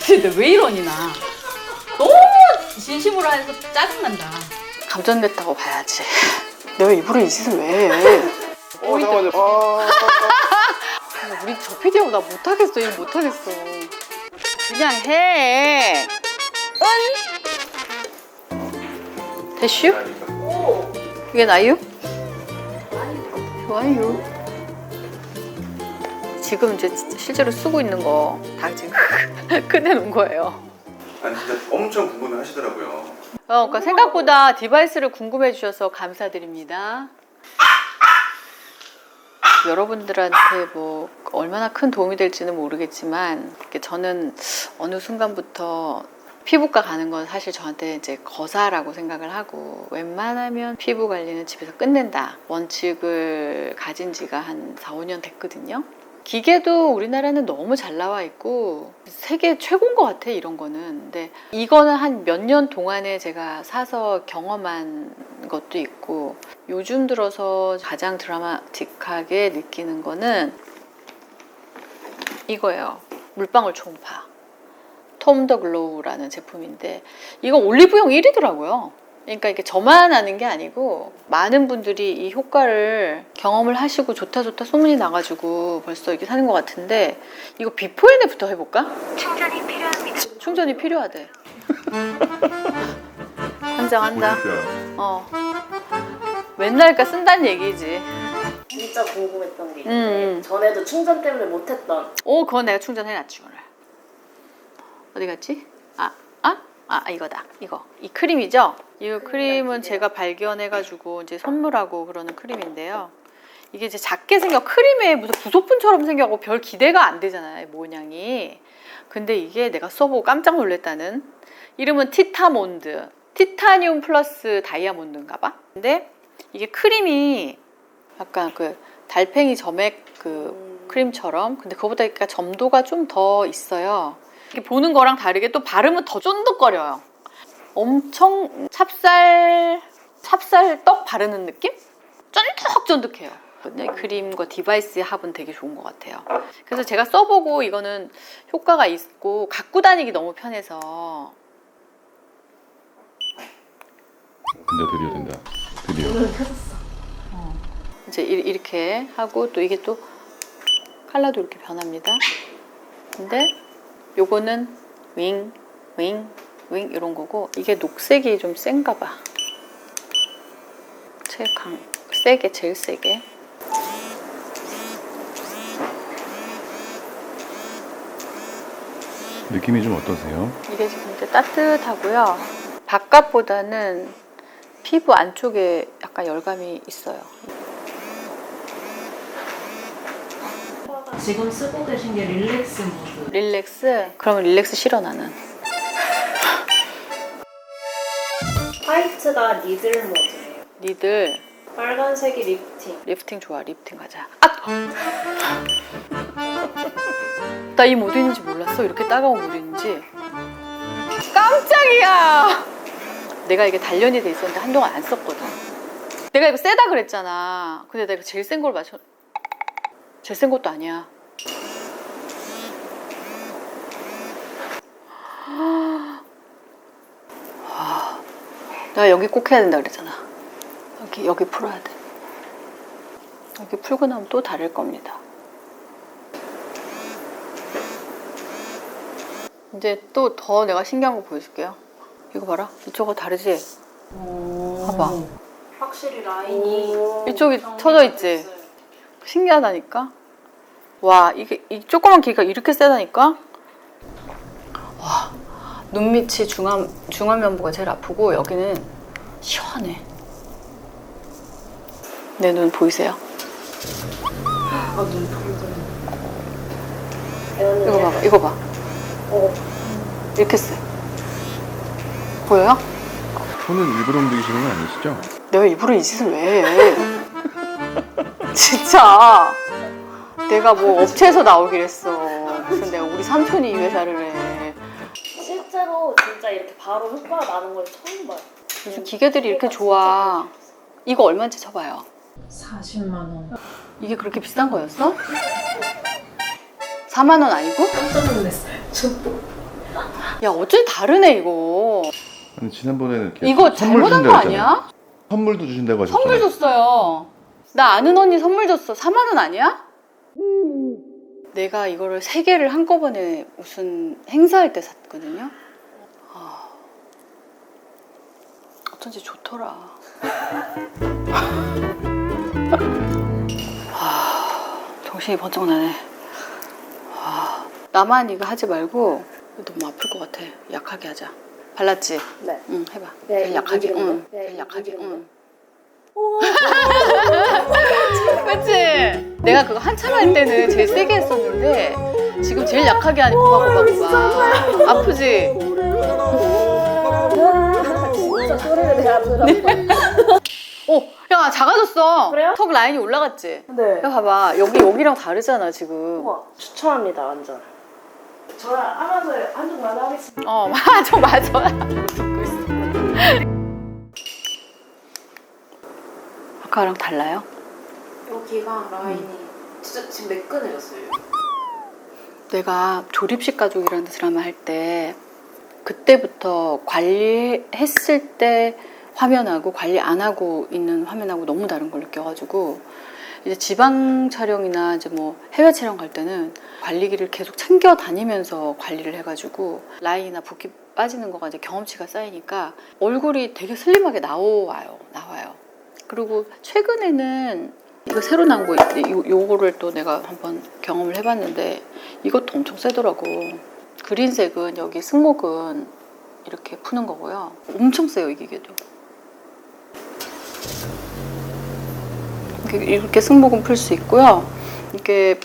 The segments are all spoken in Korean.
근데 왜 이러니 나. 너무 진심으로 해서 짜증난다. 감전됐다고 봐야지. 내가 일부러 이 짓을 왜 해. 잠깐만요. 우리 저 PD하고 나 못하겠어. 일 못하겠어. 그냥 해. 응? 대슈? 이게 나유? 좋아요. 지금 이제 실제로 쓰고 있는 거 다 지금 꺼내놓은 거예요. 아니 진짜 엄청 궁금해 하시더라고요. 그러니까 생각보다 디바이스를 궁금해 주셔서 감사드립니다. 여러분들한테 뭐 얼마나 큰 도움이 될지는 모르겠지만 저는 어느 순간부터 피부과 가는 건 사실 저한테 이제 거사라고 생각을 하고 웬만하면 피부 관리는 집에서 끝낸다 원칙을 가진 지가 한 4, 5년 됐거든요. 기계도 우리나라는 너무 잘 나와 있고 세계 최고인 것 같아 이런 거는. 근데 이거는 한 몇 년 동안에 제가 사서 경험한 것도 있고 요즘 들어서 가장 드라마틱하게 느끼는 거는 이거예요. 물방울 초음파 톰 더 글로우라는 제품인데 이거 올리브영 1위더라고요. 그러니까 이게 저만 아는 게 아니고 많은 분들이 이 효과를 경험을 하시고 좋다 소문이 나가지고 벌써 이렇게 사는 것 같은데 이거 비포 앤애프터 해볼까? 충전이 필요합니다. 충전이 필요하대. 환장한다. 맨날 그러니까 쓴다는 얘기지. 진짜 궁금했던 게 있는데 전에도 충전 때문에 못했던 그건 내가 충전해놨지 오늘. 어디 갔지? 이거다. 이 크림이죠? 이 크림은 제가 발견해가지고 이제 선물하고 그러는 크림인데요. 이게 이제 작게 생겨 크림에 무슨 부속품처럼 생겨고 별 기대가 안 되잖아요, 모양이. 근데 이게 내가 써보고 깜짝 놀랐다는 이름은 티타몬드, 티타늄 플러스 다이아몬드인가봐. 근데 이게 크림이 약간 그 달팽이 점액 그 크림처럼, 근데 그거보다 그러니까 점도가 좀 더 있어요. 이렇게 보는 거랑 다르게 또 발음은 더 쫀득거려요. 엄청 찹쌀떡 바르는 느낌? 쫀득쫀득해요. 크림과 디바이스의 합은 되게 좋은 것 같아요. 그래서 제가 써보고 이거는 효과가 있고 갖고 다니기 너무 편해서. 드디어 된다. 드디어. 이제 이렇게 하고 또 이게 또 컬러도 이렇게 변합니다. 근데 요거는 윙 이런 거고 이게 녹색이 좀 센가 봐. 제일 세게. 느낌이 좀 어떠세요? 이게 지금 이제 따뜻하고요. 바깥보다는 피부 안쪽에 약간 열감이 있어요. 지금 쓰고 계신 게 릴렉스 모드. 릴렉스? 그러면 릴렉스 싫어 나는. 화이트가 니들 모드예요. 니들 빨간색이 리프팅. 리프팅 좋아. 리프팅 가자. 나 이 모드 있는지 몰랐어. 이렇게 따가운 모드 있는지. 깜짝이야. 내가 이게 단련이 돼 있었는데 한동안 안 썼거든. 내가 이거 세다 그랬잖아. 근데 내가 제일 센 걸 마셔. 제일 센 것도 아니야. 내가 여기 꼭 해야 된다 그랬잖아. 여기 풀어야 돼. 여기 풀고 나면 또 다를 겁니다. 이제 또 더 내가 신기한 거 보여줄게요. 이거 봐라. 이쪽하고 다르지? 봐봐. 확실히 라인이 이쪽이 터져 있지? 신기하다니까? 와, 이 조그만 길이가 이렇게 세다니까? 와, 눈밑이 중안면부가 제일 아프고 여기는 시원해. 내 눈 보이세요? 이거 봐봐, 이거 봐. 이렇게 세. 보여요? 손은 일부러 움직이시는 건 아니시죠? 내가 일부러 이 짓을 왜 해? 진짜 내가 뭐 업체에서 나오길 했어. 무슨 내가 우리 삼촌이 이 회사를 해. 실제로 진짜 이렇게 바로 효과가 나는 걸 처음 봐요. 요즘 기계들이 이렇게 좋아. 이거 얼마인지 쳐봐요. 40만 원. 이게 그렇게 비싼 거였어? 4만 원 아니고? 깜짝 놀랐어요. 야 어쩐지 다르네 이거. 아니 지난번에는 이렇게 이거 선물 잘못한 주신다고 거 했잖아요. 아니야? 선물도 주신다고 하셨잖아요. 선물 줬어요. 나 아는 언니 선물 줬어. 4만 원 아니야? 내가 이거를 3개를 한꺼번에 무슨 행사할 때 샀거든요. 어쩐지 좋더라. 정신이 번쩍 나네. 나만 이거 하지 말고 너무 아플 것 같아. 약하게 하자. 발랐지? 네. 응, 해봐. 네, 제일 약하게. 이기는 응, 거? 네, 제일 약하게. 이기는 응. 그치? 내가 그거 한참 할 때는 제일 세게 했었는데 지금 제일 약하게 하니까 고봐. 아프지? 진짜 소리를 내가 들었어. 오, 야 작아졌어. 그래요? 턱 라인이 올라갔지? 네. 야 봐봐, 여기랑 다르잖아 지금. 우와, 추천합니다 완전. 저랑 하면서 한쪽 마다 하겠습니다. 맞아. 듣고 있어. 아까랑 달라요? 여기가 라인이 진짜 지금 매끈해졌어요. 내가 조립식 가족이라는 드라마 할 때 그때부터 관리했을 때 화면하고 관리 안 하고 있는 화면하고 너무 다른 걸 느껴가지고 이제 지방 촬영이나 이제 뭐 해외 촬영 갈 때는 관리기를 계속 챙겨 다니면서 관리를 해가지고 라인이나 붓기 빠지는 거가 이제 경험치가 쌓이니까 얼굴이 되게 슬림하게 나와요. 그리고 최근에는 이거 새로 나온 거 요거를 또 내가 한번 경험을 해봤는데 이것도 엄청 세더라고. 그린색은 여기 승모근 이렇게 푸는 거고요. 엄청 세요 이 기계도. 이렇게 승모근 풀 수 있고요. 이렇게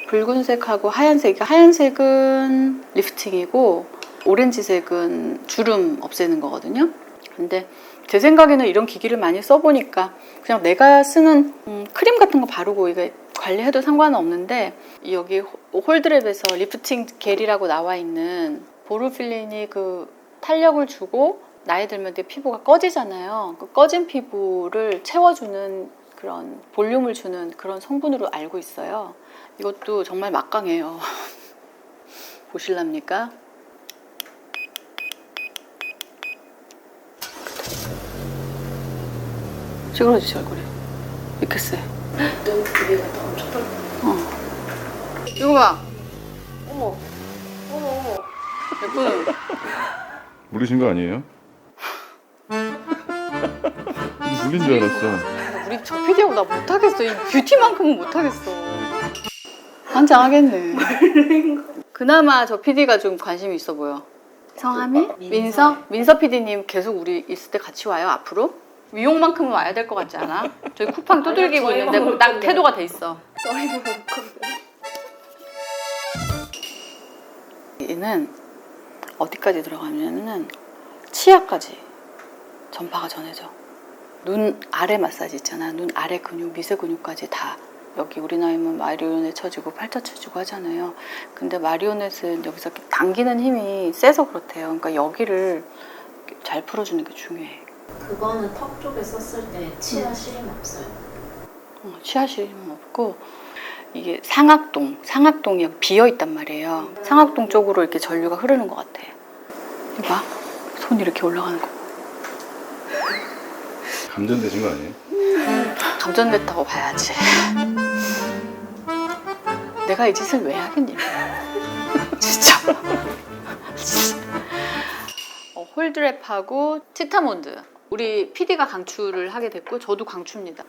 붉은색하고 하얀색은 리프팅이고 오렌지색은 주름 없애는 거거든요. 근데 제 생각에는 이런 기기를 많이 써보니까 그냥 내가 쓰는 크림 같은 거 바르고 이게 관리해도 상관은 없는데 여기 홀드랩에서 리프팅 겔이라고 나와 있는 보르필린이 그 탄력을 주고 나이 들면 내 피부가 꺼지잖아요. 그 꺼진 피부를 채워주는 그런 볼륨을 주는 그런 성분으로 알고 있어요. 이것도 정말 막강해요. 보실랍니까? 찌그러지지 얼굴이. 이렇게 세. 눈 부비가 또 엄청 떨려. 이거 봐. 어머. 예쁜. 물리신 거 아니에요? 물린 줄 알았어. 우리 저 PD하고 나 못하겠어. 이 뷰티만큼은 못하겠어. 환장하겠네. 그나마 저 PD가 좀 관심이 있어 보여. 성함이? 민서? 민서 PD님 계속 우리 있을 때 같이 와요 앞으로? 미용만큼은 와야 될 것 같지 않아? 저희 쿠팡 두들기고 아니요, 있는데 저희만 딱 올 건데. 태도가 돼 있어. 저희 보는 건데. 얘는 어디까지 들어가냐면은 치아까지 전파가 전해져. 눈 아래 마사지 있잖아. 눈 아래 근육, 미세 근육까지 다. 여기 우리 나이면 마리오넷 쳐주고 팔자 쳐주고 하잖아요. 근데 마리오넷은 여기서 이렇게 당기는 힘이 세서 그렇대요. 그러니까 여기를 잘 풀어주는 게 중요해. 그거는 턱 쪽에 썼을 때 치아 시림 없어요. 치아 시림은 없고 이게 상악동이 비어 있단 말이에요. 상악동 쪽으로 이렇게 전류가 흐르는 것 같아. 이봐, 손 이렇게 올라가는 거. 감전되신 거 아니에요? 감전됐다고 봐야지. 내가 이 짓을 왜 하겠니? 진짜. 홀드랩하고 치타몬드. 우리 PD가 강추를 하게 됐고 저도 강추입니다.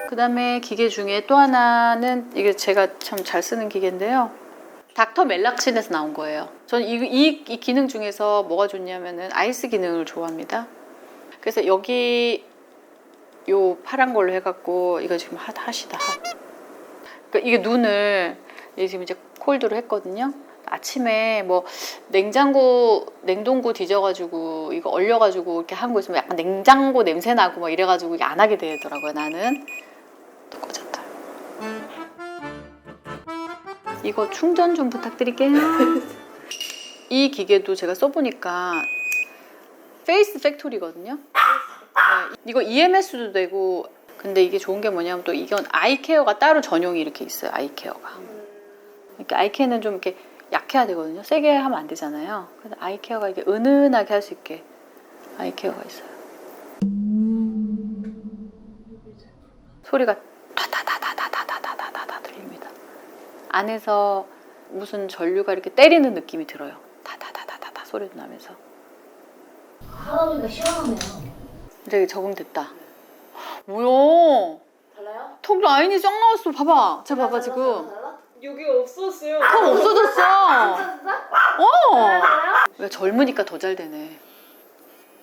그 다음에 기계 중에 또 하나는 이게 제가 참 잘 쓰는 기계인데요. 닥터 멜락신에서 나온 거예요. 저는 이 기능 중에서 뭐가 좋냐면은 아이스 기능을 좋아합니다. 그래서 여기 요 파란 걸로 해갖고 이거 지금 하시다. 그러니까 이게 눈을 지금 이제 콜드로 했거든요. 아침에 뭐 냉동고 뒤져가지고 이거 얼려가지고 이렇게 한 거 있으면 약간 냉장고 냄새 나고 막 이래가지고 이게 안 하게 되더라고요. 나는 또 꽂았다. 이거 충전 좀 부탁드릴게요. 이 기계도 제가 써보니까 페이스 팩토리거든요. 네, 이거 EMS도 되고 근데 이게 좋은 게 뭐냐면 또 이건 아이케어가 따로 전용이 이렇게 있어요. 아이케어가. 그러니까 아이케어는 좀 이렇게 약해야 되거든요. 세게 하면 안 되잖아요. 그래서 아이케어가 이게 은은하게 할 수 있게 아이케어가 있어요. 소리가 다다다다다다다다다다 들립니다. 안에서 무슨 전류가 이렇게 때리는 느낌이 들어요. 다다다다다다 소리도 나면서. 하다 보니까 시원하네요. 이제 적응됐다. 뭐야? 달라요? 턱 라인이 쫙 나왔어. 봐봐. 쟤 봐봐 지금. 달라? 여기 없었어요. 턱 없어졌어. 진짜? 어. 달라요? 왜 젊으니까 더 잘 되네.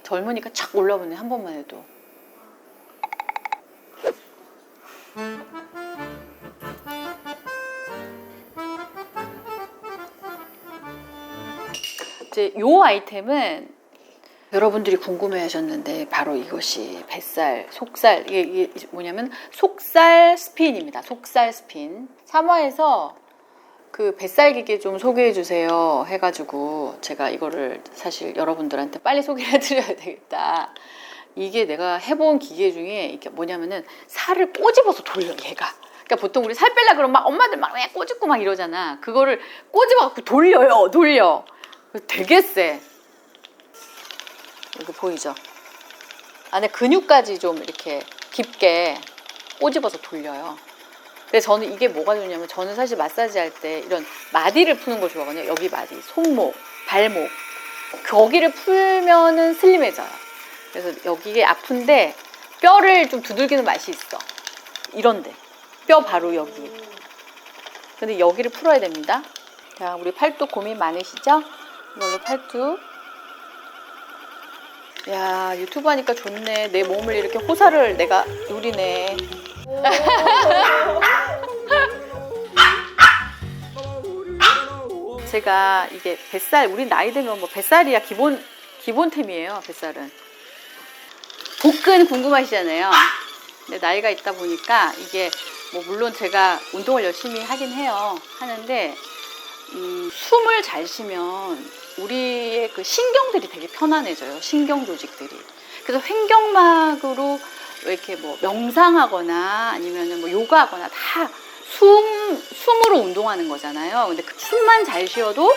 젊으니까 착 올라오네 한 번만 해도. 이제 요 아이템은 여러분들이 궁금해하셨는데 바로 이것이 뱃살, 속살 이게 뭐냐면 속살 스핀입니다. 속살 스핀. 3화에서 그 뱃살 기계 좀 소개해 주세요 해가지고 제가 이거를 사실 여러분들한테 빨리 소개를 해드려야 되겠다. 이게 내가 해본 기계 중에 이게 뭐냐면은 살을 꼬집어서 돌려 얘가. 그러니까 보통 우리 살 빼려 그러면 막 엄마들 막 꼬집고 막 이러잖아. 그거를 꼬집어갖고 돌려. 되게 세. 이거 보이죠? 안에 근육까지 좀 이렇게 깊게 꼬집어서 돌려요. 근데 저는 이게 뭐가 좋냐면 저는 사실 마사지 할 때 이런 마디를 푸는 걸 좋아하거든요. 여기 마디, 손목, 발목. 거기를 풀면은 슬림해져요. 그래서 여기에 아픈데 뼈를 좀 두들기는 맛이 있어. 이런데. 뼈 바로 여기. 근데 여기를 풀어야 됩니다. 자, 우리 팔뚝 고민 많으시죠? 이걸로 팔뚝. 야, 유튜브 하니까 좋네. 내 몸을 이렇게 호사를 내가 누리네. 제가 이게 뱃살, 우리 나이 들면 뭐 뱃살이야 기본템이에요. 뱃살은. 복근 궁금하시잖아요. 근데 나이가 있다 보니까 이게 뭐 물론 제가 운동을 열심히 하긴 해요. 하는데 숨을 잘 쉬면 우리의 그 신경들이 되게 편안해져요. 신경 조직들이. 그래서 횡격막으로 왜 이렇게 뭐 명상하거나 아니면 뭐 요가하거나 다 숨으로 운동하는 거잖아요. 근데 그 숨만 잘 쉬어도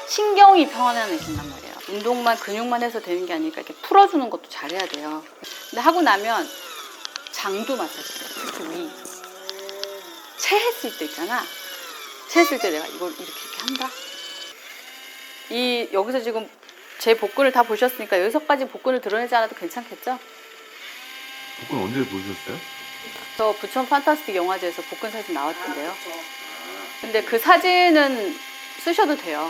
신경이 편안해진단 말이에요. 운동만 근육만 해서 되는 게 아니니까 이렇게 풀어주는 것도 잘해야 돼요. 근데 하고 나면 장도 마사지돼요. 특히 위. 체했을 때 있잖아. 체했을 때 내가 이걸 이렇게 한다. 여기서 지금 제 복근을 다 보셨으니까 여기서까지 복근을 드러내지 않아도 괜찮겠죠? 복근 언제 보여주셨어요? 저 부천 판타스틱 영화제에서 복근 사진 나왔던데요. 근데 그 사진은 쓰셔도 돼요.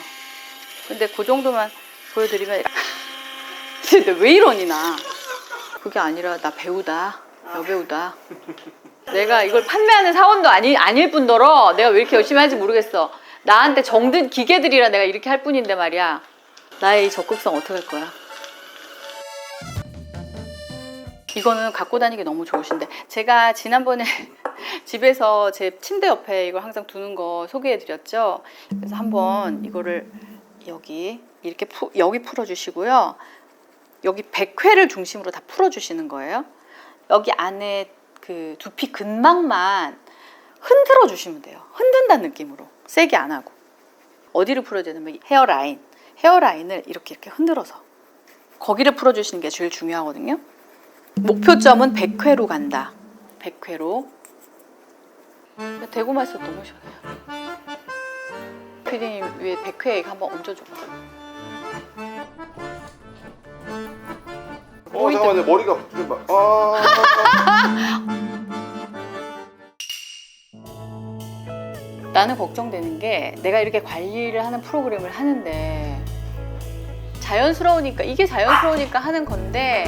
근데 그 정도만 보여드리면 근데 왜 이러니 나? 그게 아니라 나 배우다. 여배우다. 내가 이걸 판매하는 사원도 아닐 뿐더러 내가 왜 이렇게 열심히 하는지 모르겠어. 나한테 정든 기계들이라 내가 이렇게 할 뿐인데 말이야. 나의 이 적극성 어떻게 할 거야? 이거는 갖고 다니기 너무 좋으신데 제가 지난번에 집에서 제 침대 옆에 이걸 항상 두는 거 소개해 드렸죠. 그래서 한번 이거를 여기 이렇게 여기 풀어주시고요. 여기 백회를 중심으로 다 풀어주시는 거예요. 여기 안에 그 두피 근막만 흔들어 주시면 돼요. 흔든다는 느낌으로. 세게 안 하고. 어디를 풀어야 되냐면 헤어라인을 이렇게 흔들어서 거기를 풀어주시는 게 제일 중요하거든요. 목표점은 100회로 간다. 100회로. 대구 마사지 너무 시원해요. 피디님 위에 100회 한번 얹어줘봐. 잠깐만요. 머리가 좀 막. 나는 걱정되는 게 내가 이렇게 관리를 하는 프로그램을 하는데 이게 자연스러우니까 하는 건데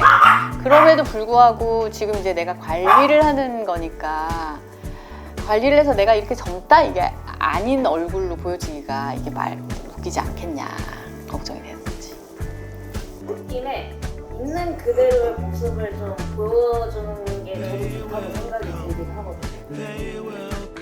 그럼에도 불구하고 지금 이제 내가 관리를 하는 거니까 관리를 해서 내가 이렇게 젊다 이게 아닌 얼굴로 보여지기가 이게 말 웃기지 않겠냐 걱정이 되는 거지. 느낌에 있는 그대로의 모습을 좀 보여주는 게 저도 좋다는 생각이 들긴 하거든요.